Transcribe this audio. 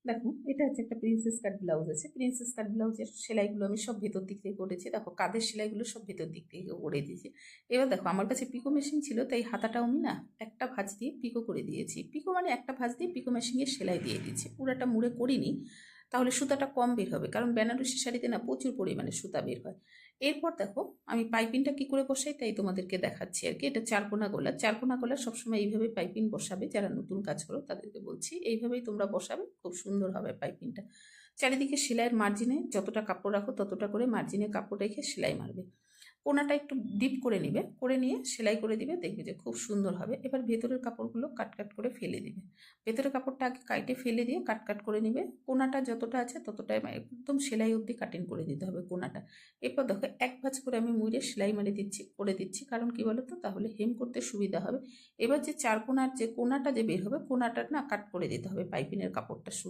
দেখো এটা হচ্ছে একটা প্রিন্সেস কাট ব্লাউজ আছে। প্রিন্সেস কাট ব্লাউজের সেলাইগুলো আমি সব ভেতর দিক থেকে করেছি। দেখো কাঁধের সেলাইগুলো সব ভেতর দিক থেকে করে দিয়েছি। এবার দেখো আমার কাছে পিকো মেশিন ছিল, তাই হাতাটাও আমি না একটা ভাঁজ দিয়ে পিকো করে দিয়েছি। পিকো মানে একটা ভাঁজ দিয়ে পিকো মেশিনে সেলাই দিয়ে দিয়েছি, পুরাটা মুড়ে করিনি, তাহলে সুতাটা কম বের হবে, কারণ বেনারসি শাড়িতে না প্রচুর পরিমাণে সুতা বের হয়। এরপর দেখো আমি পাইপিংটা কি করে বসাই তাই তোমাদেরকে দেখাচ্ছি আর কি। এটা চারকোনা গলা। চারকোনা গলা সবসময় এইভাবে পাইপিং বসাবে, যারা নতুন কাজ করো তাদেরকে বলছি এইভাবেই তোমরা বসাবে, খুব সুন্দর হবে পাইপিংটা। চারিদিকে সেলাইয়ের মার্জিনে যতটা কাপড় রাখো ততটা করে মার্জিনে কাপড় রেখে সেলাই মারবে। কোনাটা একটু ডিপ করে নিবে, করে নিয়ে সেলাই করে দিবে, দেখবে যে খুব সুন্দর হবে। এবার ভেতরের কাপড়গুলো কাট কাট করে ফেলে দিবে। ভেতরের কাপড়টা আগে কাটে ফেলে দিয়ে কাট কাট করে নিবে। কোনাটা যতটা আছে ততটাই একদম সেলাই অবধি কাটিং করে দিতে হবে কোনাটা। এরপর দেখো এক ভাঁজ করে আমি মুড়ে সেলাই মেরে দিচ্ছি, করে দিচ্ছি, কারণ কি বলতো তাহলে হেম করতে সুবিধা হবে। এবার যে চার কোনার যে কোনাটা যে বের হবে, কোনাটা না কাট করে দিতে হবে পাইপিনের কাপড়টা শুধু।